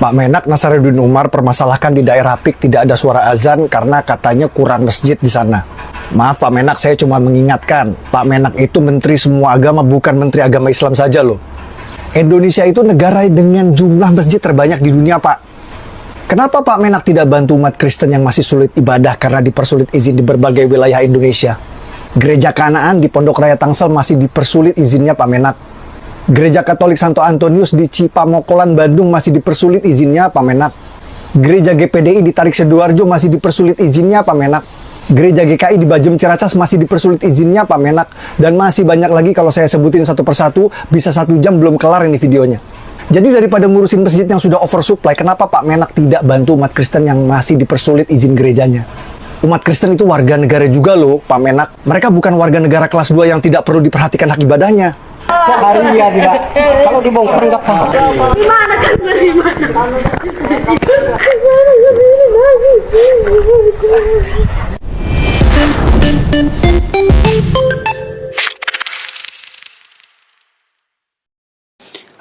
Pak Menak Nasaruddin Umar permasalahkan di daerah PIK tidak ada suara azan karena katanya kurang masjid di sana. Maaf Pak Menak, saya cuma mengingatkan, Pak Menak itu menteri semua agama, bukan menteri agama Islam saja loh. Indonesia itu negara dengan jumlah masjid terbanyak di dunia, Pak. Kenapa Pak Menak tidak bantu umat Kristen yang masih sulit ibadah karena dipersulit izin di berbagai wilayah Indonesia? Gereja Kanaan di Pondok Raya Tangsel masih dipersulit izinnya Pak Menak. Gereja Katolik Santo Antonius di Cipamokolan, Bandung masih dipersulit izinnya Pak Menak. Gereja GPDI di Tarik Sidoarjo masih dipersulit izinnya Pak Menak. Gereja GKI di Bajem Ciracas masih dipersulit izinnya Pak Menak. Dan masih banyak lagi kalau saya sebutin satu persatu, bisa 1 jam belum kelar ini videonya. Jadi daripada ngurusin masjid yang sudah oversupply, kenapa Pak Menak tidak bantu umat Kristen yang masih dipersulit izin gerejanya? Umat Kristen itu warga negara juga loh, Pak Menak. Mereka bukan warga negara kelas 2 yang tidak perlu diperhatikan hak ibadahnya. Hari ya tidak. Kalau dibongkar nggak paham. Gimana kan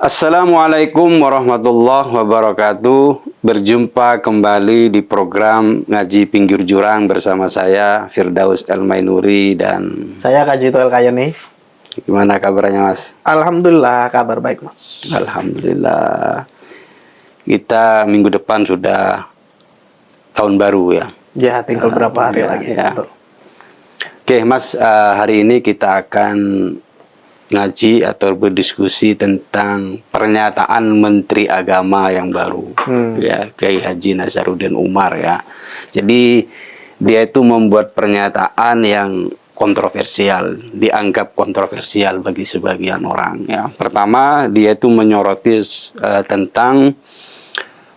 Assalamualaikum warahmatullahi wabarakatuh. Berjumpa kembali di program Ngaji Pinggir Jurang bersama saya Firdaus El Mainuri dan Saya Kak Jito El Kayani. gimana kabarnya Mas? Alhamdulillah kabar baik Mas. Alhamdulillah. Kita minggu depan sudah tahun baru ya. Ya tinggal berapa hari lagi. ya. Betul. Oke Mas, hari ini kita akan ngaji atau berdiskusi tentang pernyataan Menteri Agama yang baru, ya, Kiai Haji Nasaruddin Umar ya. Jadi dia itu membuat pernyataan yang kontroversial, dianggap kontroversial bagi sebagian orang ya. Pertama, dia itu menyoroti tentang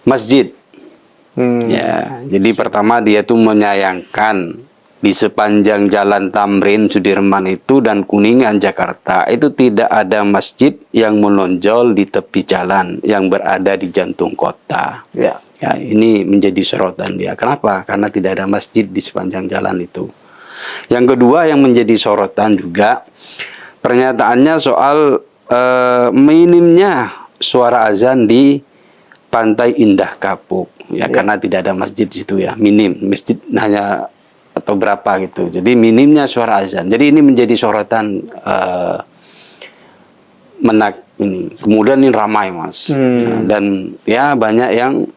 masjid. Ya, jadi pertama dia itu menyayangkan di sepanjang Jalan Tamrin, Sudirman itu dan Kuningan, Jakarta itu tidak ada masjid yang menonjol di tepi jalan yang berada di jantung kota. Ya. Ya, ini menjadi sorotan dia. Kenapa? Karena tidak ada masjid di sepanjang jalan itu. Yang kedua yang menjadi sorotan juga pernyataannya soal minimnya suara azan di Pantai Indah Kapuk. Ya, karena tidak ada masjid di situ ya, minim. Masjid hanya atau berapa gitu. Jadi minimnya suara azan. Jadi ini menjadi sorotan menak ini. Kemudian ini ramai Mas. Dan ya banyak yang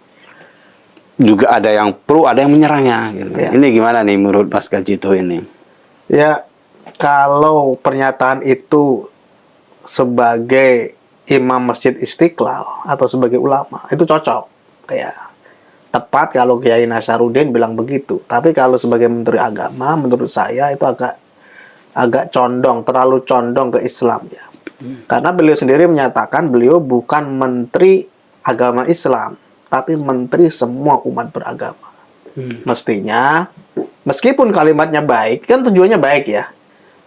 juga ada yang pro, ada yang menyerangnya gitu. Ya. Ini gimana nih menurut Mas Kajito ini? Ya, kalau pernyataan itu sebagai imam Masjid Istiqlal atau sebagai ulama itu cocok. Kayak tepat kalau Kiai Nasaruddin bilang begitu. Tapi kalau sebagai Menteri Agama, menurut saya itu agak condong, terlalu condong ke Islam ya. Karena beliau sendiri menyatakan beliau bukan Menteri Agama Islam, tapi Menteri semua umat beragama. Mestinya, meskipun kalimatnya baik, kan tujuannya baik ya.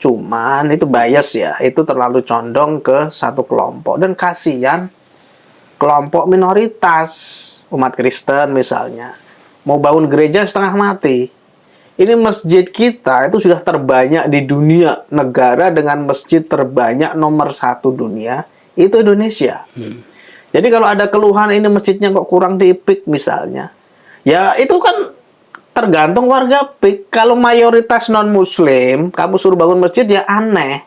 Cuman itu bias ya, itu terlalu condong ke satu kelompok. Dan kasihan kelompok minoritas, umat Kristen misalnya, mau bangun gereja setengah mati. Ini masjid kita itu sudah terbanyak di dunia. Negara dengan masjid terbanyak nomor 1 dunia, itu Indonesia. Jadi kalau ada keluhan ini masjidnya kok kurang di PIK misalnya, ya itu kan tergantung warga PIK. Kalau mayoritas non-muslim, kamu suruh bangun masjid ya aneh.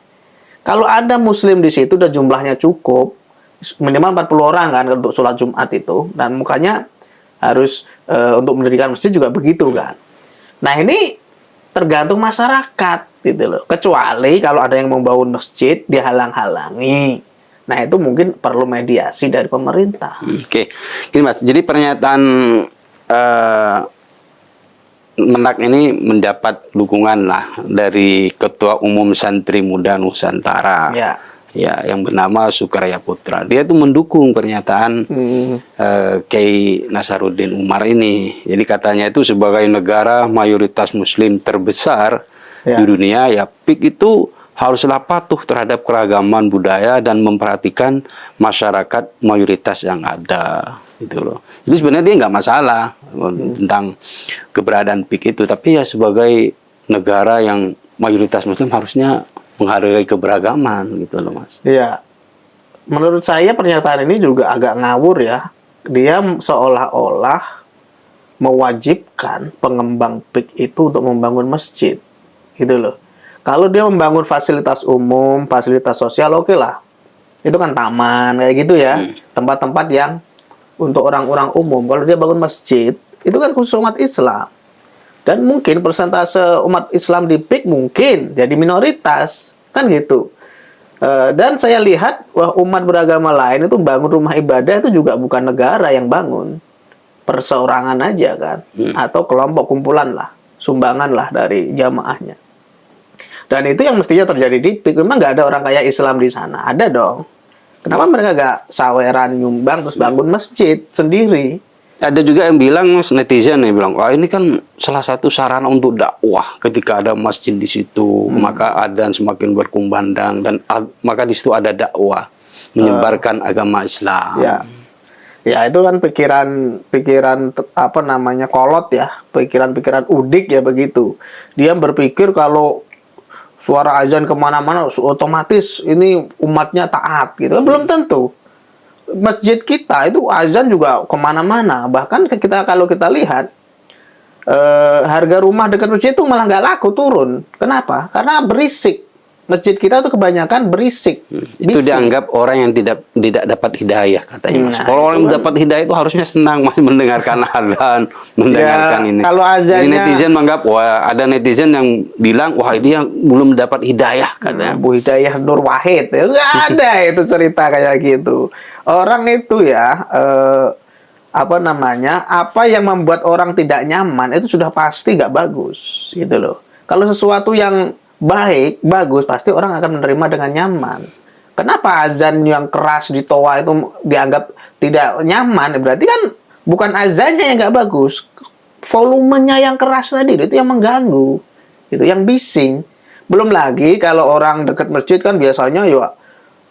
Kalau ada muslim di situ dan jumlahnya cukup, minimal 40 orang kan untuk sholat Jumat itu, dan mukanya harus untuk mendirikan masjid juga begitu kan. Nah ini tergantung masyarakat gitu loh. Kecuali kalau ada yang membangun masjid dihalang-halangi. Nah itu mungkin perlu mediasi dari pemerintah. Oke, ini Mas. Jadi pernyataan Menak ini mendapat dukungan lah dari Ketua Umum Santri Muda Nusantara. Ya. Ya, yang bernama Sukarya Putra. Dia tuh mendukung pernyataan Kiai Nasaruddin Umar ini. Jadi katanya itu sebagai negara mayoritas muslim terbesar di dunia, ya PIK itu haruslah patuh terhadap keragaman budaya dan memperhatikan masyarakat mayoritas yang ada. Gitu loh. Jadi sebenarnya dia nggak masalah tentang keberadaan PIK itu, tapi ya sebagai negara yang mayoritas muslim harusnya menghargai keberagaman gitu loh Mas. Iya. Menurut saya pernyataan ini juga agak ngawur ya. dia seolah-olah mewajibkan pengembang PIK itu untuk membangun masjid, gitu loh. Kalau dia membangun fasilitas umum, fasilitas sosial, oke lah, itu kan taman kayak gitu ya, tempat-tempat yang untuk orang-orang umum. Kalau dia bangun masjid, itu kan khusus umat Islam, dan mungkin persentase umat Islam di PIK mungkin jadi minoritas, kan gitu. Dan saya lihat wah, umat beragama lain itu bangun rumah ibadah itu juga bukan negara yang bangun, perseorangan aja kan, atau kelompok kumpulan lah, sumbangan lah dari jamaahnya. Dan itu yang mestinya terjadi di PIK. Memang nggak ada orang kaya Islam di sana, ada dong. Kenapa mereka nggak saweran nyumbang terus bangun masjid sendiri? Ada juga yang bilang, netizen yang bilang, wah ini kan salah satu sarana untuk dakwah. Ketika ada masjid di situ, maka adzan semakin berkumandang dan maka di situ ada dakwah menyebarkan agama Islam. Ya itu kan pikiran apa namanya kolot ya, pikiran udik ya begitu. Dia berpikir kalau suara azan kemana-mana otomatis ini umatnya taat gitu. Belum tentu. Masjid kita itu azan juga kemana-mana. Bahkan kalau kita lihat harga rumah dekat masjid itu malah nggak laku, turun. Kenapa? Karena berisik. Masjid kita itu kebanyakan berisik. Itu dianggap orang yang tidak dapat hidayah katanya. Mas. Kalau orang yang dapat hidayah itu harusnya senang masih mendengarkan adzan, mendengarkan ini. Kalau azannya, jadi netizen menganggap, wah ada netizen yang bilang, wah ini yang belum dapat hidayah katanya. Bu Hidayah Nur Wahid, ya nggak ada itu cerita kayak gitu. Orang itu ya apa namanya? Apa yang membuat orang tidak nyaman itu sudah pasti nggak bagus, gitu loh. Kalau sesuatu yang baik, bagus, pasti orang akan menerima dengan nyaman. Kenapa azan yang keras di toa itu dianggap tidak nyaman? Berarti kan bukan azannya yang nggak bagus, volumenya yang keras tadi itu yang mengganggu, itu yang bising. Belum lagi kalau orang dekat masjid kan biasanya ya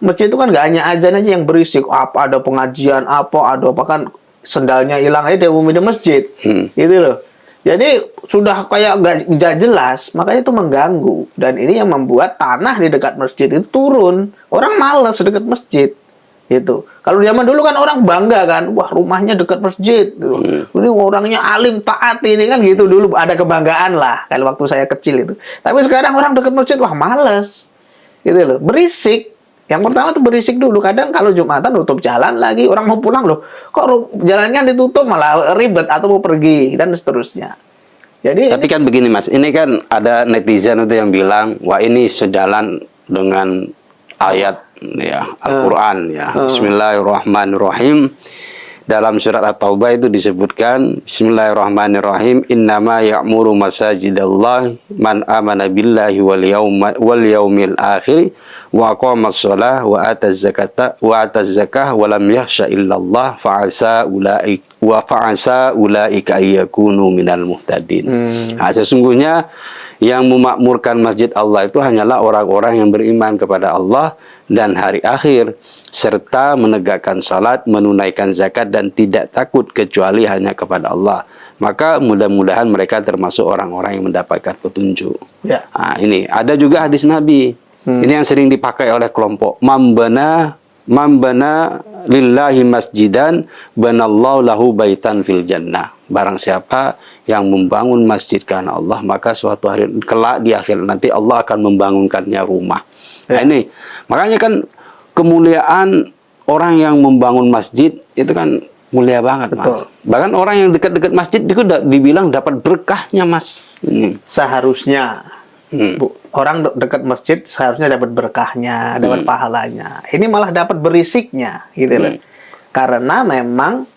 masjid itu kan nggak hanya azan aja yang berisik, apa ada pengajian, apa kan sendalnya hilang aja di masjid, gitu loh. Jadi sudah kayak nggak jelas, makanya itu mengganggu. Dan ini yang membuat tanah di dekat masjid itu turun. Orang malas dekat masjid, gitu. Kalau zaman dulu kan orang bangga kan, wah rumahnya dekat masjid. Gitu. Ini orangnya alim taat ini kan gitu dulu, ada kebanggaan lah. Kalau waktu saya kecil itu. Tapi sekarang orang dekat masjid, wah malas, gitu loh. Berisik. Yang pertama tuh berisik dulu. Kadang kalau Jumatan tutup jalan lagi, orang mau pulang loh, kok jalannya ditutup malah ribet atau mau pergi dan seterusnya. Jadi tapi kan begini Mas, ini kan ada netizen itu yang bilang, wah ini sejalan dengan ayat ya Al-Qur'an ya. Bismillahirrahmanirrahim. Dalam surat At-Taubah itu disebutkan Bismillahirrahmanirrahim, innama ya'muru masajidallah man amana billahi wal yaumil akhir wa aqamas shalah wa ataz zakah wa lam yakhsha illallah fa'asa ulaika ayyakunu minal muhtadin. Nah, sesungguhnya yang memakmurkan masjid Allah itu hanyalah orang-orang yang beriman kepada Allah dan hari akhir, serta menegakkan salat, menunaikan zakat, dan tidak takut kecuali hanya kepada Allah. Maka mudah-mudahan mereka termasuk orang-orang yang mendapatkan petunjuk. Ya. Nah, ini ada juga hadis Nabi. Ini yang sering dipakai oleh kelompok. Mambana lillahi masjidan banallahu lahu baitan fil jannah. Barang siapa yang membangun masjid karena Allah, maka suatu hari kelak di akhir nanti Allah akan membangunkannya rumah. Nah, ini makanya kan kemuliaan orang yang membangun masjid itu kan mulia banget. Mas. Bahkan orang yang dekat-dekat masjid itu dibilang dapat berkahnya Mas. Seharusnya orang dekat masjid seharusnya dapat berkahnya, dapat pahalanya. Ini malah dapat berisiknya, gitu loh. Karena memang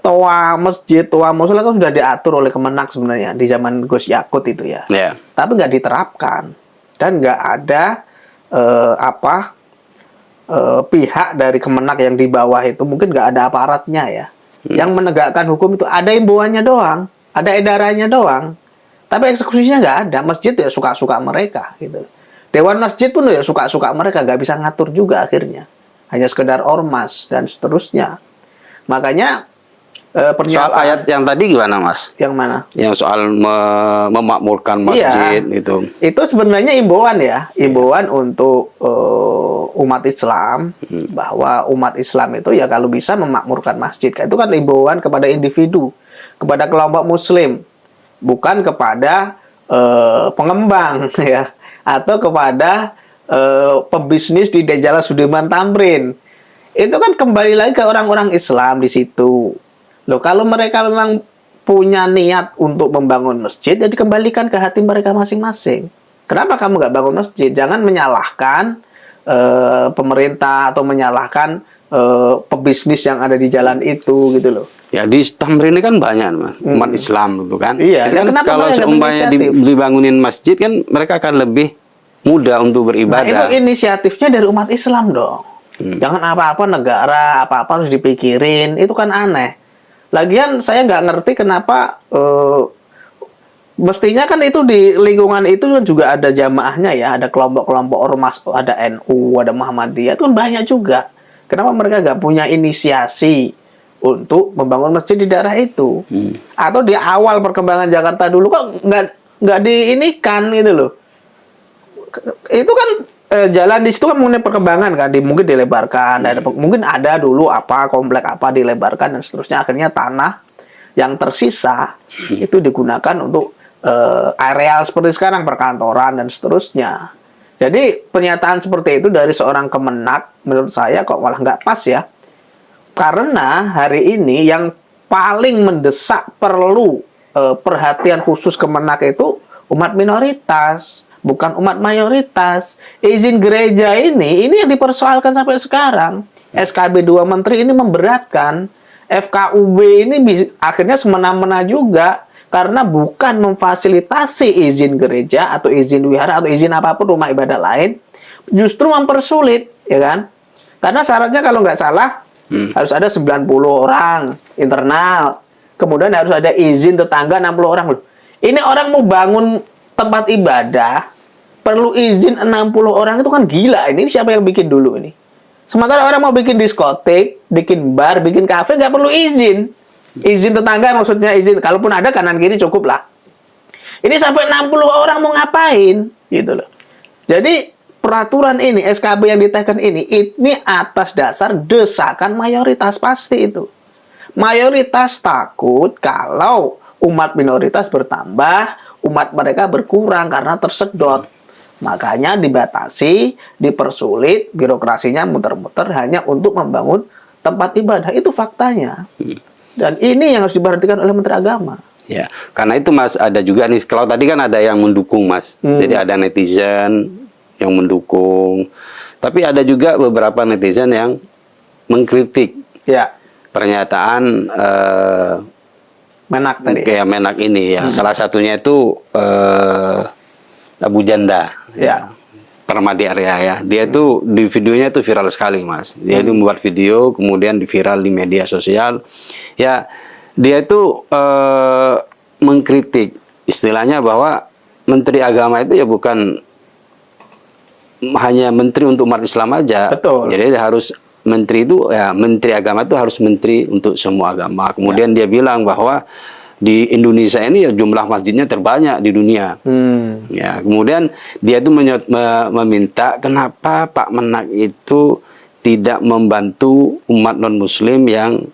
toa masjid, toa musola kan sudah diatur oleh Kemenak sebenarnya di zaman Gus Yakut itu ya. Tapi nggak diterapkan dan nggak ada pihak dari Kemenak yang di bawah itu, mungkin nggak ada aparatnya ya, yang menegakkan hukum itu. Ada imbauannya doang, ada edarannya doang, tapi eksekusinya nggak ada. Masjid ya suka-suka mereka gitu. Dewan masjid pun ya suka-suka mereka, nggak bisa ngatur juga akhirnya, hanya sekedar ormas dan seterusnya. Makanya soal ayat yang tadi gimana Mas? Yang mana? Yang soal memakmurkan masjid itu. Itu sebenarnya imbauan ya, imbauan untuk umat Islam bahwa umat Islam itu ya kalau bisa memakmurkan masjid. Itu kan imbauan kepada individu, kepada kelompok muslim, bukan kepada pengembang ya, atau kepada pebisnis di Jalan Sudirman Tamrin. Itu kan kembali lagi ke orang-orang Islam di situ. Loh, kalau mereka memang punya niat untuk membangun masjid, ya dikembalikan ke hati mereka masing-masing. Kenapa kamu nggak bangun masjid? Jangan menyalahkan pemerintah atau menyalahkan pebisnis yang ada di jalan itu gitu loh. Ya di Tamrin ini kan banyak Mas, umat Islam gitu kan. Iya, Jadi kan kenapa kalau mereka nggak seumpamanya berinisiatif? dibangunin masjid kan mereka akan lebih mudah untuk Nah, itu beribadah. inisiatifnya dari umat Islam dong. Jangan apa-apa negara, apa-apa harus dipikirin. Itu kan aneh. Lagian saya nggak ngerti kenapa mestinya kan itu di lingkungan itu juga ada jamaahnya ya, ada kelompok-kelompok ormas, ada NU, ada Muhammadiyah, itu kan banyak juga. Kenapa mereka nggak punya inisiasi untuk membangun masjid di daerah itu? Atau di awal perkembangan Jakarta dulu kok nggak diinikan gitu loh? Itu kan jalan di situ kan mengenai perkembangan kan, mungkin dilebarkan, mungkin ada dulu apa komplek apa dilebarkan dan seterusnya, akhirnya tanah yang tersisa itu digunakan untuk areal seperti sekarang, perkantoran dan seterusnya. Jadi pernyataan seperti itu dari seorang Kemenak menurut saya kok malah nggak pas ya, karena hari ini yang paling mendesak perlu perhatian khusus Kemenak itu umat minoritas, bukan umat mayoritas. Izin gereja ini yang dipersoalkan sampai sekarang. SKB 2 Menteri ini memberatkan. FKUB ini akhirnya semena-mena juga, karena bukan memfasilitasi izin gereja atau izin wihara atau izin apapun rumah ibadah lain, justru mempersulit, ya kan? Karena syaratnya kalau nggak salah harus ada 90 orang internal, kemudian harus ada izin tetangga 60 orang loh. Ini orang mau bangun tempat ibadah perlu izin 60 orang, itu kan gila. Ini siapa yang bikin dulu ini? Sementara orang mau bikin diskotik, bikin bar, bikin kafe nggak perlu izin. Izin tetangga maksudnya, izin kalaupun ada kanan kiri cukup lah. Ini sampai 60 orang mau ngapain gitu loh. Jadi peraturan ini, SKB yang ditekan ini atas dasar desakan mayoritas pasti itu. Mayoritas takut kalau umat minoritas bertambah, umat mereka berkurang karena tersedot. Makanya dibatasi, dipersulit, birokrasinya muter-muter hanya untuk membangun tempat ibadah. Itu faktanya. Dan ini yang harus diperhatikan oleh Menteri Agama. Ya, karena itu Mas, ada juga nih, kalau tadi kan ada yang mendukung Mas. Jadi ada netizen yang mendukung. Tapi ada juga beberapa netizen yang mengkritik Ya, pernyataan Menak tadi. kayak Menak ini ya. Salah satunya itu Abu Janda. Ya. Permadi Arya ya. Dia itu di videonya itu viral sekali Mas. Dia itu membuat video kemudian viral di media sosial. Ya, dia itu mengkritik istilahnya bahwa Menteri Agama itu ya bukan hanya menteri untuk umat Islam aja. Betul. Jadi harus menteri itu ya, Menteri Agama itu harus menteri untuk semua agama. Kemudian dia bilang bahwa di Indonesia ini ya jumlah masjidnya terbanyak di dunia. Ya, kemudian dia itu meminta kenapa Pak Menak itu tidak membantu umat non-Muslim yang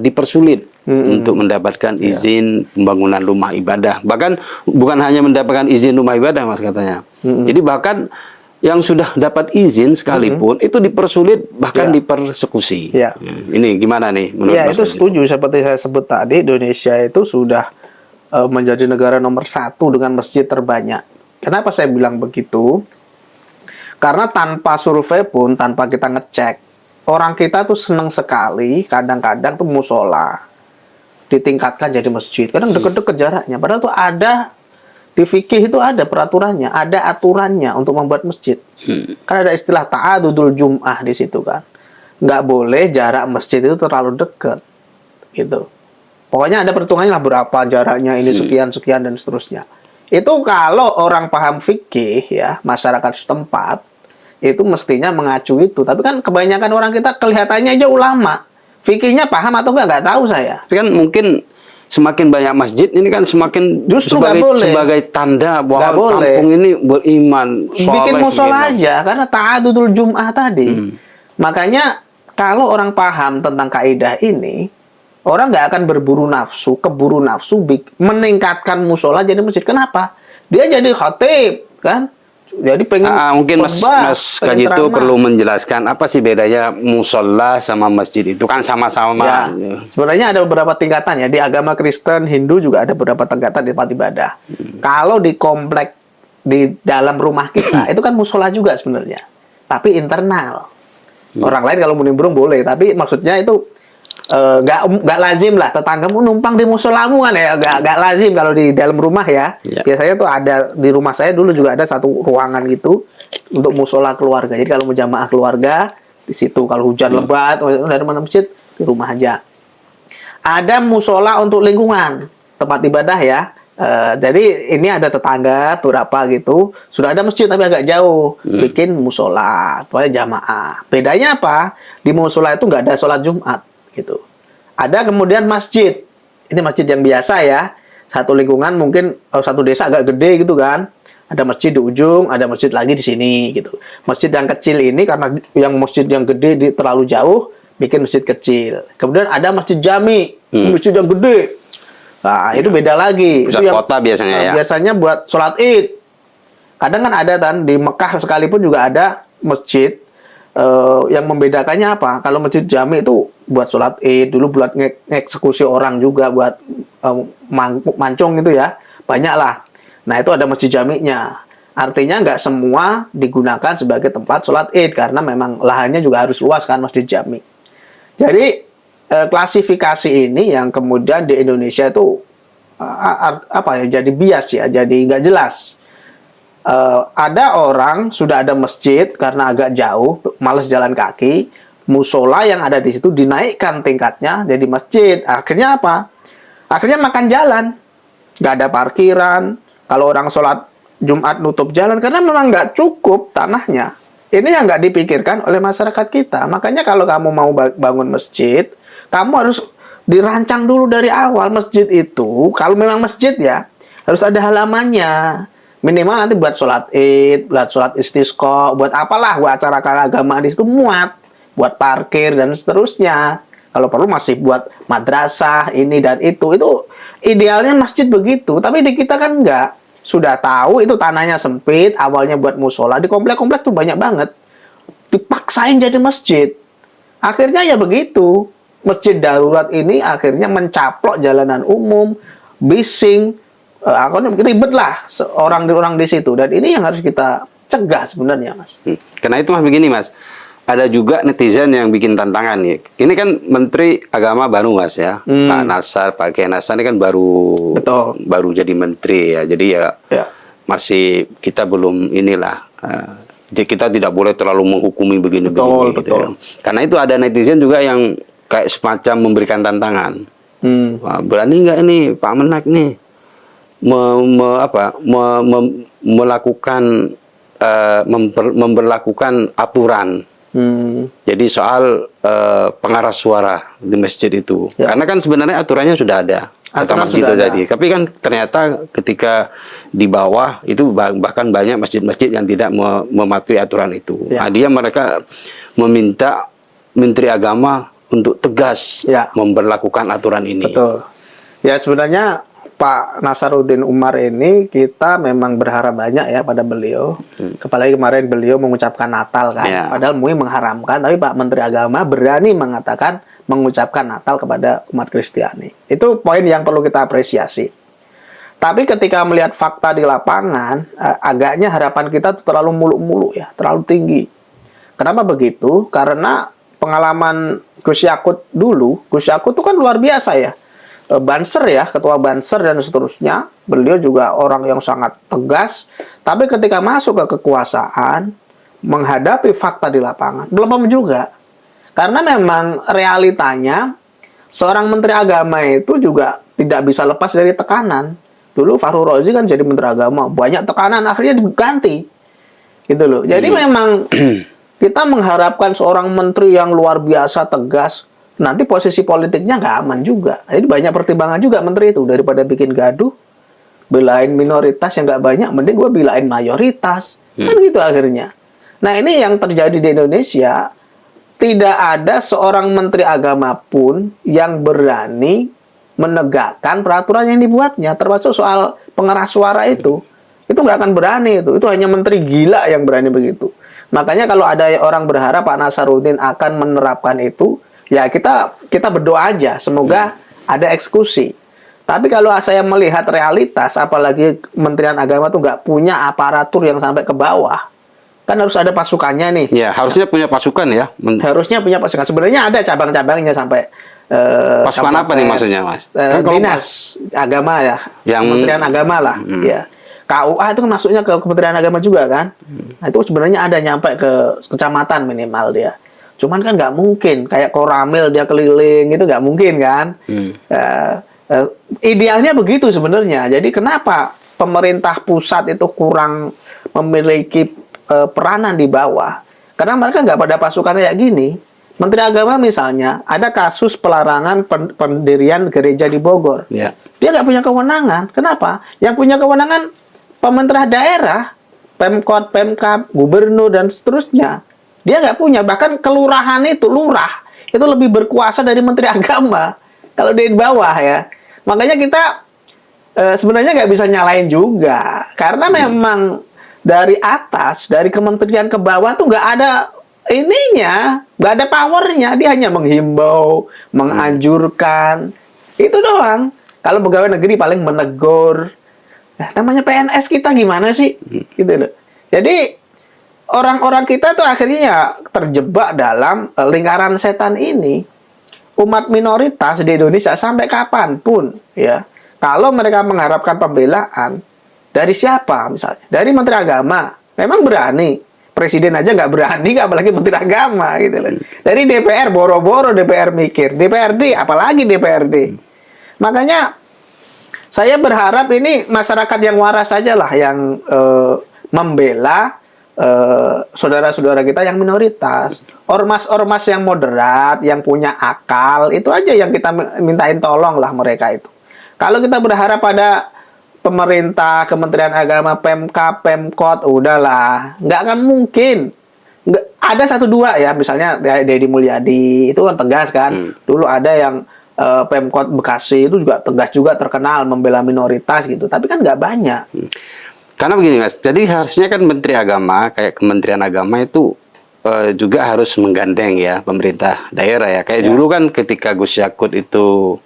dipersulit untuk mendapatkan izin pembangunan rumah ibadah. Bahkan bukan hanya mendapatkan izin rumah ibadah Mas katanya. Jadi bahkan yang sudah dapat izin sekalipun itu dipersulit, bahkan dipersekusi. Ya. Ini gimana nih menurut Ya, Mas itu Fadli? setuju. Seperti saya sebut tadi, Indonesia itu sudah menjadi negara nomor 1 dengan masjid terbanyak. Kenapa saya bilang begitu? Karena tanpa survei pun, tanpa kita ngecek, orang kita tuh senang sekali kadang-kadang tuh musola ditingkatkan jadi masjid. Kadang deket-deket jaraknya. Padahal tuh ada di fikih itu ada peraturannya, ada aturannya untuk membuat masjid. Kan ada istilah ta'adudul jum'ah di situ kan. Nggak boleh jarak masjid itu terlalu dekat. Gitu. Pokoknya ada perhitungannya lah berapa jaraknya, ini sekian-sekian dan seterusnya. Itu kalau orang paham fikih ya, masyarakat setempat, itu mestinya mengacu itu. Tapi kan kebanyakan orang kita kelihatannya aja ulama. Fikihnya paham atau nggak tahu saya. Tapi kan mungkin semakin banyak masjid ini kan semakin Justru nggak boleh. sebagai tanda Nggak bahwa boleh. kampung ini beriman, Bikin soleh, musola gitu. aja karena ta'adudul Jum'ah tadi. Makanya kalau orang paham tentang kaidah ini, orang nggak akan keburu nafsu meningkatkan musola jadi masjid. Kenapa? Dia jadi khatib kan? Jadi pengen Mungkin Mas khotbah, Kaji pengen itu ceramah. perlu menjelaskan apa sih bedanya musola sama masjid itu kan sama-sama. Ya, sebenarnya ada beberapa tingkatan ya. Di agama Kristen, Hindu juga ada beberapa tingkatan di tempat ibadah. Kalau di komplek di dalam rumah kita itu kan musola juga sebenarnya, tapi internal. Orang lain kalau mau nimbrung boleh, tapi maksudnya itu nggak lazim lah tetanggamu numpang di musolamu kan ya, nggak lazim kalau di dalam rumah ya. Ya. Biasanya tuh ada di rumah saya dulu juga ada satu ruangan gitu untuk musola keluarga. Jadi kalau mau jamaah keluarga di situ, kalau hujan lebat dari mana masjid di rumah aja. Ada musola untuk lingkungan tempat ibadah ya. Jadi ini ada tetangga beberapa gitu sudah ada masjid tapi agak jauh bikin musola supaya jamaah. Bedanya apa? Di musola itu nggak ada sholat Jumat gitu. Ada kemudian masjid. Ini masjid yang biasa ya. Satu lingkungan mungkin satu desa agak gede gitu kan. Ada masjid di ujung, ada masjid lagi di sini gitu. Masjid yang kecil ini karena yang masjid yang gede terlalu jauh, bikin masjid kecil. Kemudian ada masjid jami, masjid yang gede. Nah, itu beda lagi. Pusat Itu yang kota biasanya ya. Biasanya buat sholat Id. Kadang kan ada kan di Mekah sekalipun juga ada masjid. Yang membedakannya apa? Kalau masjid jami itu buat sholat Id, dulu buat ngeksekusi orang juga, buat mancung gitu ya, banyak lah. Nah itu ada masjid jaminya. Artinya nggak semua digunakan sebagai tempat sholat Id karena memang lahannya juga harus luas kan masjid jami. Jadi klasifikasi ini yang kemudian di Indonesia itu apa ya? Jadi bias ya, jadi nggak jelas. Ada orang sudah ada masjid karena agak jauh, males jalan kaki, musola yang ada di situ dinaikkan tingkatnya jadi masjid. Akhirnya apa? Akhirnya makan jalan, nggak ada parkiran. Kalau orang sholat Jumat nutup jalan karena memang nggak cukup tanahnya. Ini yang nggak dipikirkan oleh masyarakat kita. Makanya kalau kamu mau bangun masjid, kamu harus dirancang dulu dari awal. Masjid itu, kalau memang masjid ya, harus ada halamannya. Minimal nanti buat sholat Id, buat sholat istisqa, buat apalah, buat acara keagamaan di situ muat, buat parkir dan seterusnya. Kalau perlu masih buat madrasah ini dan itu idealnya masjid begitu. Tapi di kita kan enggak. Sudah tahu itu tanahnya sempit, awalnya buat musola, di komplek-komplek tuh banyak banget. Dipaksain jadi masjid. Akhirnya ya begitu. Masjid darurat ini akhirnya mencaplok jalanan umum, bising, ribet lah orang di situ, dan ini yang harus kita cegah sebenarnya, Mas. Karena itu Mas begini Mas, ada juga netizen yang bikin tantangan nih. Ini kan Menteri Agama baru Mas ya, Pak Nasar, Pak Kiai Nasar ini kan baru jadi menteri ya, jadi ya masih kita belum inilah. Jadi kita tidak boleh terlalu menghukumi begini-begini. Gitu ya. Karena itu ada netizen juga yang kayak semacam memberikan tantangan. Wah, berani nggak ini Pak Menak nih? Memberlakukan aturan. Jadi soal pengarah suara di masjid itu, karena kan sebenarnya aturannya sudah ada, kata Mas Gito tadi. Tapi kan ternyata ketika di bawah itu bahkan banyak masjid-masjid yang tidak mematuhi aturan itu. Nah, mereka meminta Menteri Agama untuk tegas memberlakukan aturan ini. Betul. Ya sebenarnya Pak Nasaruddin Umar ini kita memang berharap banyak ya pada beliau. Apalagi kemarin beliau mengucapkan Natal kan. Padahal MUI mengharamkan, tapi Pak Menteri Agama berani mengucapkan Natal kepada umat Kristiani. Itu poin yang perlu kita apresiasi. Tapi ketika melihat fakta di lapangan, agaknya harapan kita terlalu muluk-muluk ya, terlalu tinggi. Kenapa begitu? Karena pengalaman Gus Yakut dulu, Gus Yakut itu kan luar biasa ya. Banser ya, ketua Banser dan seterusnya. Beliau juga orang yang sangat tegas. Tapi ketika masuk ke kekuasaan, menghadapi fakta di lapangan, belum juga. Karena memang realitanya, seorang Menteri Agama itu juga tidak bisa lepas dari tekanan. Dulu Fahru Razi kan jadi Menteri Agama, banyak tekanan, akhirnya diganti. Gitu loh. Jadi memang kita mengharapkan seorang menteri yang luar biasa tegas, nanti posisi politiknya nggak aman juga. Jadi banyak pertimbangan juga menteri itu, daripada bikin gaduh, belain minoritas yang nggak banyak, mending gue belain mayoritas. Kan gitu akhirnya. Nah ini yang terjadi di Indonesia, tidak ada seorang menteri agama pun yang berani menegakkan peraturan yang dibuatnya, termasuk soal pengeras suara itu nggak akan berani itu hanya menteri gila yang berani begitu. Makanya kalau ada orang berharap Pak Nasaruddin akan menerapkan itu, ya kita berdoa aja, semoga ada eksekusi. Tapi kalau saya melihat realitas, apalagi Kementerian Agama tuh nggak punya aparatur yang sampai ke bawah, kan harus ada pasukannya nih. Ya, harusnya punya pasukan ya. Harusnya punya pasukan. Sebenarnya ada cabang-cabangnya sampai pasukan apa nih maksudnya, Mas? Kan kalau dinas agama ya, yang Kementerian Agama lah. Ya. KUA itu kan masuknya ke Kementerian Agama juga kan. Nah, itu sebenarnya ada nyampe ke kecamatan minimal dia. Cuman kan nggak mungkin kayak Koramil dia keliling itu nggak mungkin kan. Idealnya begitu sebenarnya. Jadi kenapa pemerintah pusat itu kurang memiliki peranan di bawah? Karena mereka nggak pada pasukan kayak gini. Menteri Agama misalnya ada kasus pelarangan pendirian gereja di Bogor. Ya. Dia nggak punya kewenangan. Kenapa? Yang punya kewenangan pemerintah daerah, Pemkot, Pemkab, gubernur dan seterusnya. Dia nggak punya. Bahkan kelurahan itu, lurah itu lebih berkuasa dari Menteri Agama. Kalau di bawah ya. Makanya kita sebenarnya nggak bisa nyalain juga. Karena memang dari atas, dari kementerian ke bawah tuh nggak ada ininya, nggak ada powernya. Dia hanya menghimbau, menganjurkan. Itu doang. Kalau pegawai negeri paling menegur. Nah, namanya PNS kita gimana sih? Gitu loh. Jadi orang-orang kita tuh akhirnya ya terjebak dalam lingkaran setan ini. Umat minoritas di Indonesia sampai kapanpun ya, kalau mereka mengharapkan pembelaan dari siapa misalnya, dari Menteri Agama, memang berani. Presiden aja nggak berani, apalagi Menteri Agama gitu loh. Dari DPR boro-boro DPR mikir, DPRD apalagi DPRD. Makanya saya berharap ini masyarakat yang waras saja lah yang membela saudara-saudara kita yang minoritas. Ormas-ormas yang moderat, yang punya akal, itu aja yang kita mintain tolong lah mereka itu. Kalau kita berharap pada pemerintah, Kementerian Agama, Pemkab, Pemkot, udahlah, nggak akan mungkin. Ada satu dua ya, misalnya Deddy Mulyadi, itu kan tegas kan. Dulu ada yang Pemkot Bekasi itu juga tegas juga, terkenal membela minoritas gitu, tapi kan nggak banyak. Karena begini Mas, jadi harusnya kan Menteri Agama kayak Kementerian Agama itu juga harus menggandeng ya pemerintah daerah ya. Kayak dulu kan ketika Gus Yakut itu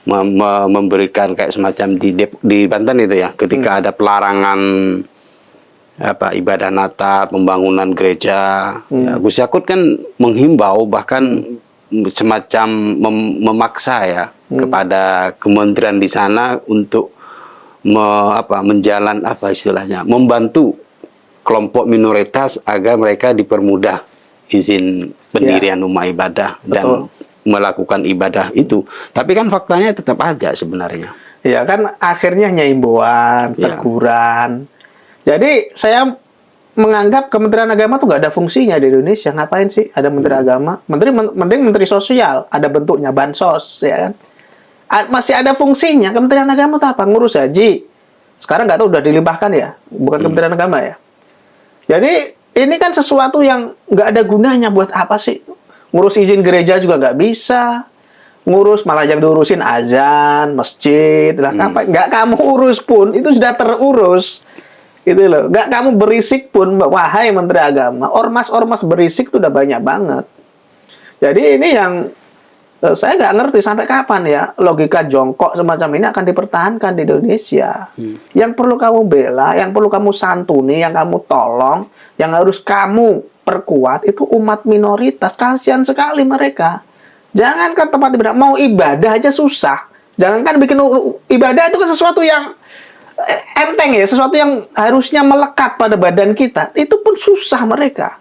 memberikan kayak semacam di Banten itu ya, ketika ada pelarangan ibadah Natal, pembangunan gereja, ya, Gus Yakut kan menghimbau bahkan semacam memaksa ya kepada kementerian di sana untuk membantu kelompok minoritas agar mereka dipermudah izin pendirian rumah ibadah dan melakukan ibadah itu. Tapi kan faktanya tetap aja sebenarnya. Ya kan akhirnya hanya himbauan, teguran. Jadi saya menganggap Kementerian Agama tuh nggak ada fungsinya di Indonesia. Ngapain sih ada Menteri Agama? Mending Menteri Sosial, ada bentuknya bansos ya kan. Masih ada fungsinya. Kementerian Agama tuh apa? Ngurus haji. Sekarang nggak tahu udah dilimpahkan ya, bukan Kementerian Agama ya. Jadi ini kan sesuatu yang nggak ada gunanya. Buat apa sih? Ngurus izin gereja juga nggak bisa. Ngurus malah yang diurusin azan, masjid, lah nggak kamu urus pun itu sudah terurus. Gitu loh. Nggak kamu berisik pun, wahai Menteri Agama, ormas-ormas berisik itu udah banyak banget. Jadi ini yang saya nggak ngerti sampai kapan ya logika jongkok semacam ini akan dipertahankan di Indonesia. Yang perlu kamu bela, yang perlu kamu santuni, yang kamu tolong, yang harus kamu perkuat itu umat minoritas. Kasihan sekali mereka. Jangankan tempat ibadah, mau ibadah aja susah. Jangankan bikin ibadah itu kan sesuatu yang enteng ya, sesuatu yang harusnya melekat pada badan kita. Itu pun susah mereka.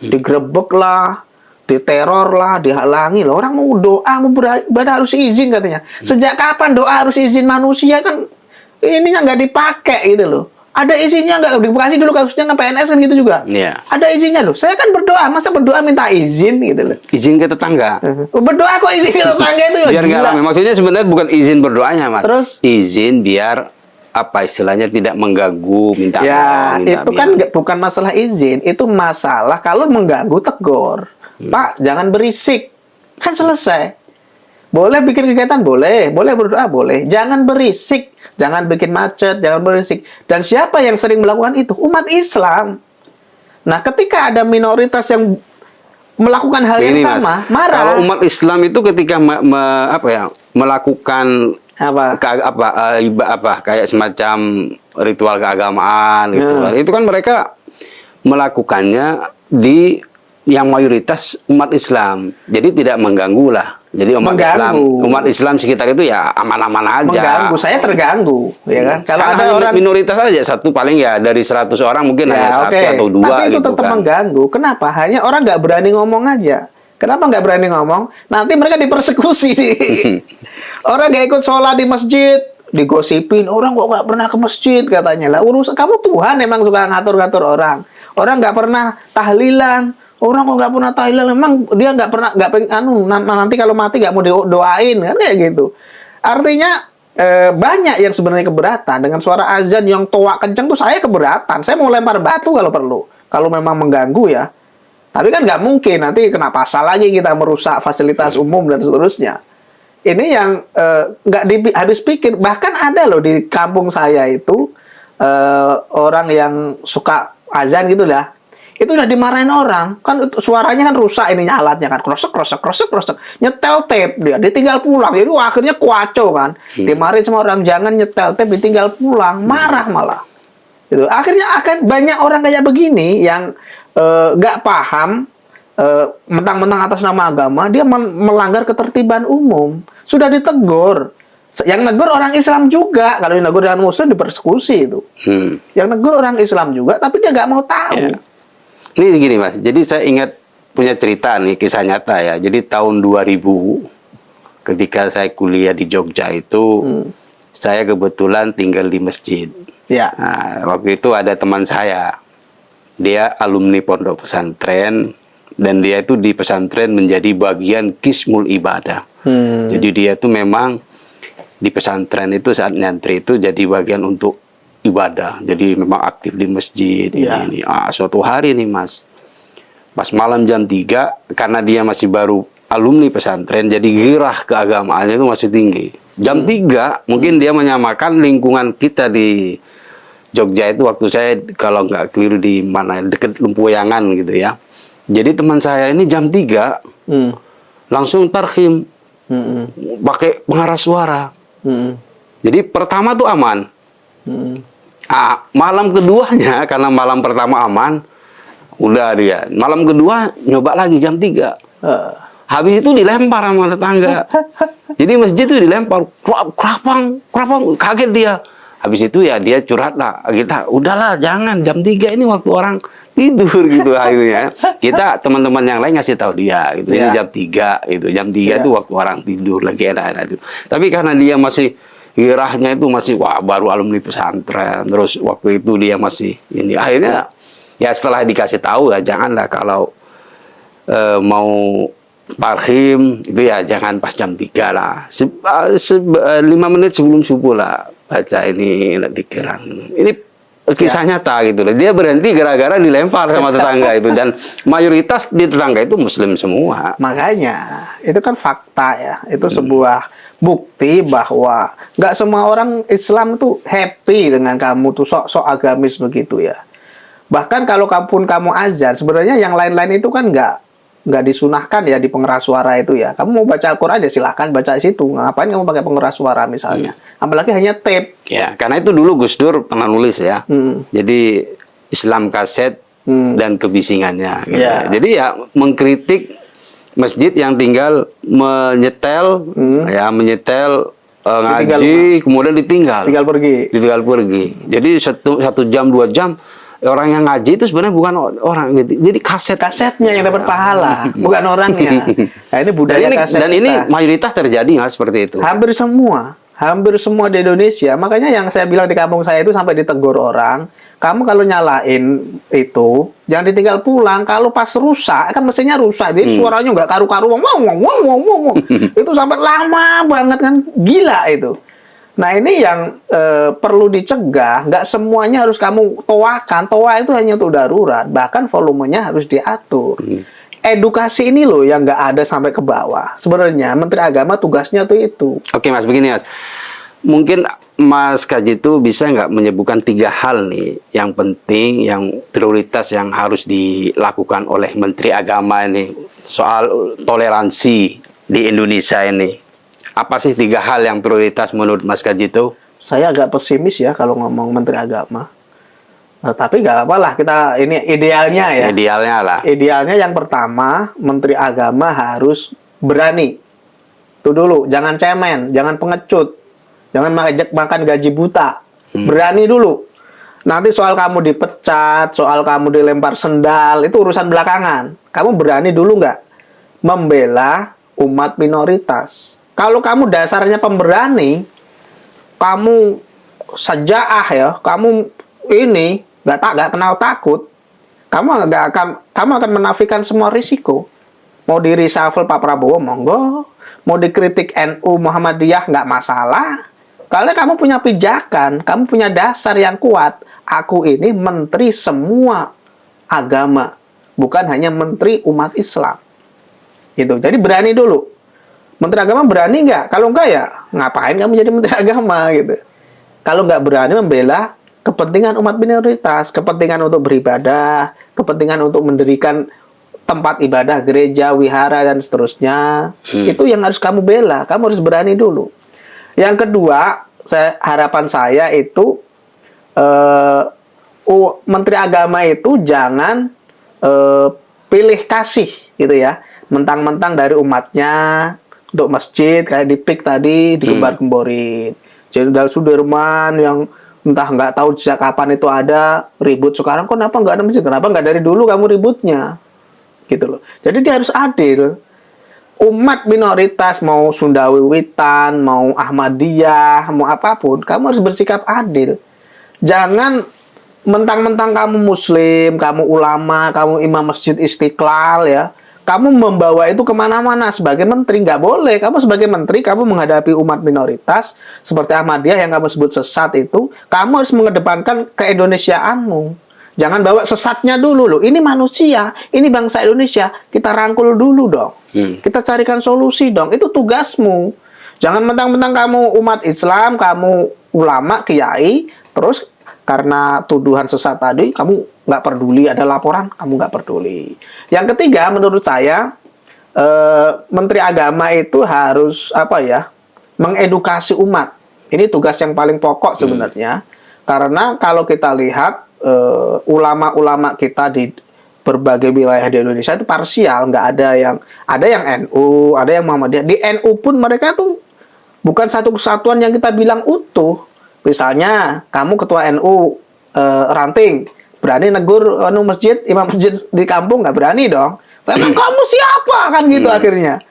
Digrebek lah, diteror lah, dihalangi lah. Orang mau doa, mau beribadah harus izin katanya. Sejak kapan doa harus izin manusia kan? Ininya nggak dipakai gitu loh. Ada isinya nggak? Di Bekasi dulu kasusnya kan PNS kan gitu juga. Iya. Ada isinya loh. Saya kan berdoa, masa berdoa minta izin gitu loh. Izin ke tetangga. Berdoa kok izin ke tetangga itu loh. Biar nggak Gila. rame. Maksudnya sebenarnya bukan izin berdoanya, Mas. Terus? Izin biar apa istilahnya tidak mengganggu, minta Ya, tolong, minta itu kan biar. bukan masalah izin, itu masalah kalau mengganggu tegur. Pak, jangan berisik. Kan selesai. Boleh bikin kegiatan, boleh berdoa, boleh. Jangan berisik, jangan bikin macet, jangan berisik. Dan siapa yang sering melakukan itu? Umat Islam. Nah, ketika ada minoritas yang melakukan hal yang Ini, Mas, sama, marah. kalau umat Islam itu ketika melakukan Apa? kayak semacam ritual keagamaan gitu kan. Itu kan mereka melakukannya di yang mayoritas umat Islam. Jadi tidak mengganggu lah. Jadi umat Islam sekitar itu ya aman-aman aja. Mengganggu, saya terganggu, ya kan? Kalau Karena ada hanya orang minoritas aja, satu paling ya dari 100 orang mungkin hanya satu oke. atau dua Tapi itu gitu tetap kan. mengganggu. Kenapa? Hanya orang nggak berani ngomong aja. Kenapa nggak berani ngomong? Nanti mereka dipersekusi nih. Orang nggak ikut sholat di masjid, digosipin orang kok nggak pernah ke masjid katanya lah. Urusan kamu Tuhan emang suka ngatur-ngatur orang. Orang nggak pernah tahlilan. Orang kok nggak pernah tahlilan, memang dia nggak pernah nanti kalau mati nggak mau doain kan kayak gitu. Artinya banyak yang sebenarnya keberatan dengan suara azan yang toa kencang tuh saya keberatan. Saya mau lempar batu kalau perlu. Kalau memang mengganggu ya. Tapi kan nggak mungkin nanti kena pasal lagi kita merusak fasilitas umum dan seterusnya. Ini yang nggak habis pikir. Bahkan ada loh di kampung saya itu orang yang suka azan gitu lah. Itu udah dimarahin orang, kan suaranya kan rusak ininya alatnya kan, krosek, nyetel tape dia, ditinggal pulang, jadi akhirnya kuaco kan, dimarahin sama orang, jangan nyetel tape, ditinggal pulang, marah malah, gitu. Akhirnya akan banyak orang kayak begini yang nggak paham, mentang-mentang atas nama agama, dia melanggar ketertiban umum, sudah ditegur. Yang negur orang Islam juga, kalau yang negur dengan Muslim dipersekusi itu, yang negur orang Islam juga, tapi dia nggak mau tahu. Ya. Ini gini Mas, jadi saya ingat punya cerita nih, kisah nyata ya. Jadi tahun 2000 ketika saya kuliah di Jogja itu, saya kebetulan tinggal di masjid. Ya. Nah, waktu itu ada teman saya, dia alumni pondok pesantren, dan dia itu di pesantren menjadi bagian Qismul Ibadah. Jadi dia itu memang di pesantren itu saat nyantri itu jadi bagian untuk ibadah, jadi memang aktif di masjid. Ini. Suatu hari nih Mas, pas malam jam 3, karena dia masih baru alumni pesantren, jadi girah keagamaannya itu masih tinggi. Jam 3, mungkin dia menyamakan lingkungan kita di Jogja itu, waktu saya kalau nggak keliru di mana, deket Lempuyangan gitu ya. Jadi teman saya ini jam 3, langsung tarhim, pakai pengeras suara. Jadi pertama tuh aman. Malam keduanya, karena malam pertama aman, udah dia. Malam kedua nyoba lagi jam 3. Habis itu dilempar sama tetangga. Jadi masjid itu dilempar, kerapang, kaget dia. Habis itu ya dia curhat lah. Kita, udahlah jangan, jam 3 ini waktu orang tidur gitu akhirnya. Kita teman-teman yang lain ngasih tahu dia gitu. Ini jam 3 itu. Jam 3 itu waktu orang tidur lagi enak-enak itu. Tapi karena dia masih girahnya itu masih baru alumni pesantren, terus waktu itu dia masih ini, akhirnya ya setelah dikasih tahu ya janganlah kalau mau tarhim itu ya jangan pas jam 3 lah, 5 menit sebelum subuh lah baca ini dzikran. Ini kisah nyata gitu loh. Dia berhenti gara-gara dilempar sama tetangga itu, dan mayoritas di tetangga itu Muslim semua. Makanya itu kan fakta ya, itu sebuah bukti bahwa nggak semua orang Islam tuh happy dengan kamu tuh sok agamis begitu ya. Bahkan kalau kamu azan, sebenarnya yang lain-lain itu kan nggak disunahkan ya di pengeras suara itu ya. Kamu mau baca Al-Quran ya silahkan baca di situ. Ngapain kamu pakai pengeras suara misalnya? Apalagi hanya tape. Ya, karena itu dulu Gus Dur pernah nulis ya. Jadi Islam kaset dan kebisingannya. Gitu. Jadi ya mengkritik masjid yang tinggal menyetel, ngaji, kemudian ditinggal pergi. Jadi 1 jam 2 jam orang yang ngaji itu sebenarnya bukan orang gitu. Jadi kasetnya yang dapat pahala, bukan orangnya. Nah, ini budaya kaset. Dan ini mayoritas terjadi Mas seperti itu. Hampir semua. Hampir semua di Indonesia. Makanya yang saya bilang di kampung saya itu sampai ditegur orang, kamu kalau nyalain itu jangan ditinggal pulang. Kalau pas rusak kan mesinnya rusak, jadi suaranya nggak karu-karu, itu sampai lama banget kan, gila itu. Nah ini yang perlu dicegah. Nggak semuanya harus kamu toakan. Toa itu hanya untuk darurat. Bahkan volumenya harus diatur. Edukasi ini loh yang nggak ada sampai ke bawah. Sebenarnya Menteri Agama tugasnya tuh itu. Oke Mas, begini Mas. Mungkin Mas Kaji itu bisa nggak menyebutkan 3 hal nih yang penting, yang prioritas yang harus dilakukan oleh Menteri Agama ini soal toleransi di Indonesia ini. Apa sih 3 hal yang prioritas menurut Mas Kaji itu? Saya agak pesimis ya kalau ngomong Menteri Agama. Tapi nggak apa lah, kita ini idealnya ya. Idealnya lah. Idealnya yang pertama, Menteri Agama harus berani. Itu dulu, jangan cemen, jangan pengecut, jangan makan gaji buta. Berani dulu. Nanti soal kamu dipecat, soal kamu dilempar sendal, itu urusan belakangan. Kamu berani dulu nggak membela umat minoritas? Kalau kamu dasarnya pemberani, kamu sajaah ya, kamu ini nggak kenal takut, kamu akan menafikan semua risiko. Mau di reshuffle Pak Prabowo monggo, mau dikritik NU Muhammadiyah nggak masalah. Kalau kamu punya pijakan, kamu punya dasar yang kuat. Aku ini menteri semua agama, bukan hanya menteri umat Islam. Gitu. Jadi berani dulu. Menteri Agama berani nggak? Kalau nggak ya ngapain kamu jadi Menteri Agama gitu. Kalau nggak berani membela kepentingan umat minoritas, kepentingan untuk beribadah, kepentingan untuk mendirikan tempat ibadah, gereja, wihara, dan seterusnya. Itu yang harus kamu bela. Kamu harus berani dulu. Yang kedua, harapan saya itu Menteri Agama itu jangan pilih kasih gitu ya. Mentang-mentang dari umatnya untuk masjid, kayak di PIK tadi, digembar-gemborin. Jenderal Sudirman yang entah nggak tahu sejak kapan itu ada, ribut sekarang kenapa nggak ada masjid, kenapa nggak dari dulu kamu ributnya, gitu loh. Jadi dia harus adil. Umat minoritas mau Sunda Wiwitan, mau Ahmadiyah, mau apapun, kamu harus bersikap adil. Jangan mentang-mentang kamu Muslim, kamu ulama, kamu imam Masjid Istiqlal ya, kamu membawa itu kemana-mana sebagai menteri. Nggak boleh. Kamu sebagai menteri, kamu menghadapi umat minoritas seperti Ahmadiyah yang kamu sebut sesat itu, kamu harus mengedepankan keindonesiaanmu. Jangan bawa sesatnya dulu loh. Ini manusia, ini bangsa Indonesia. Kita rangkul dulu dong. Kita carikan solusi dong. Itu tugasmu. Jangan mentang-mentang kamu umat Islam, kamu ulama, kiai, terus karena tuduhan sesat tadi, kamu nggak peduli, ada laporan, kamu nggak peduli. Yang ketiga, menurut saya, Menteri Agama itu harus mengedukasi umat. Ini tugas yang paling pokok sebenarnya. Karena kalau kita lihat ulama-ulama kita di berbagai wilayah di Indonesia itu parsial, nggak ada yang NU, ada yang Muhammadiyah. Di NU pun mereka tuh bukan satu kesatuan yang kita bilang utuh. Misalnya, kamu ketua NU ranting, berani negur masjid, imam masjid di kampung, nggak berani dong. Memang kamu siapa? Kan gitu akhirnya.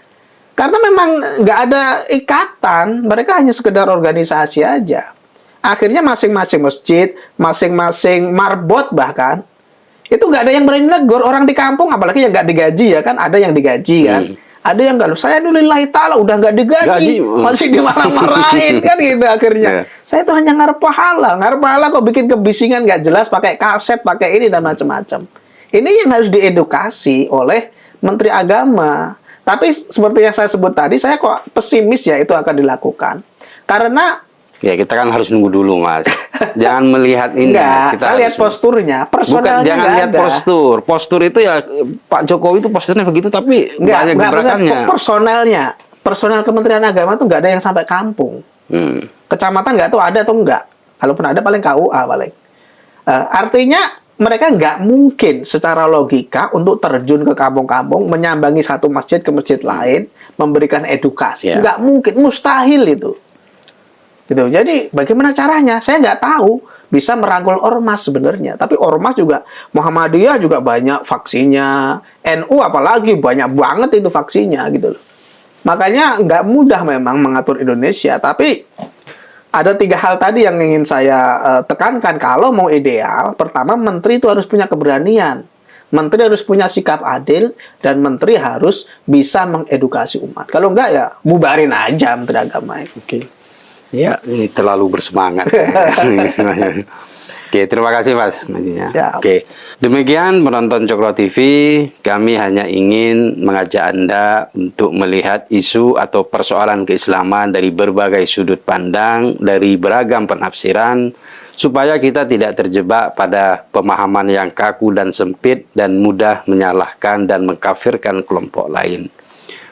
Karena memang nggak ada ikatan, mereka hanya sekedar organisasi aja. Akhirnya masing-masing masjid, masing-masing marbot bahkan, itu nggak ada yang berani negur orang di kampung, apalagi yang nggak digaji ya kan, ada yang digaji kan. Ada yang nggak, saya dulu lillahi ta'ala udah nggak digaji, masih dimarah-marahin kan gitu akhirnya. Saya tuh hanya ngarep pahala kok bikin kebisingan nggak jelas, pakai kaset, pakai ini dan macam-macam. Ini yang harus diedukasi oleh Menteri Agama. Tapi seperti yang saya sebut tadi, saya kok pesimis ya itu akan dilakukan. Karena ya kita kan harus nunggu dulu Mas. Jangan melihat ini. Enggak, saya lihat posturnya, personalnya. Bukan, jangan lihat postur. Postur itu ya Pak Jokowi itu posturnya begitu, tapi banyak gebrakannya. Personelnya, personel Kementerian Agama tuh nggak ada yang sampai kampung. Kecamatan nggak tahu ada atau enggak. Kalaupun ada paling KUA paling. Artinya mereka nggak mungkin secara logika untuk terjun ke kampung-kampung, menyambangi satu masjid ke masjid lain, memberikan edukasi. Nggak mungkin, mustahil itu. Gitu. Jadi bagaimana caranya? Saya nggak tahu. Bisa merangkul ormas sebenarnya. Tapi ormas juga, Muhammadiyah juga banyak faksinya. NU apalagi banyak banget itu faksinya gitu loh. Makanya nggak mudah memang mengatur Indonesia, tapi ada 3 hal tadi yang ingin saya tekankan. Kalau mau ideal, pertama menteri itu harus punya keberanian. Menteri harus punya sikap adil, dan menteri harus bisa mengedukasi umat. Kalau enggak ya bubarin aja menteri agama itu. Oke. Ya, ini terlalu bersemangat. Oke, terima kasih Mas. Siap. Oke, demikian penonton Cokro TV. Kami hanya ingin mengajak Anda untuk melihat isu atau persoalan keislaman dari berbagai sudut pandang, dari beragam penafsiran, supaya kita tidak terjebak pada pemahaman yang kaku dan sempit dan mudah menyalahkan dan mengkafirkan kelompok lain.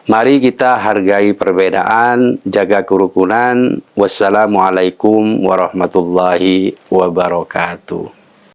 Mari kita hargai perbedaan, jaga kerukunan. Wassalamualaikum warahmatullahi wabarakatuh.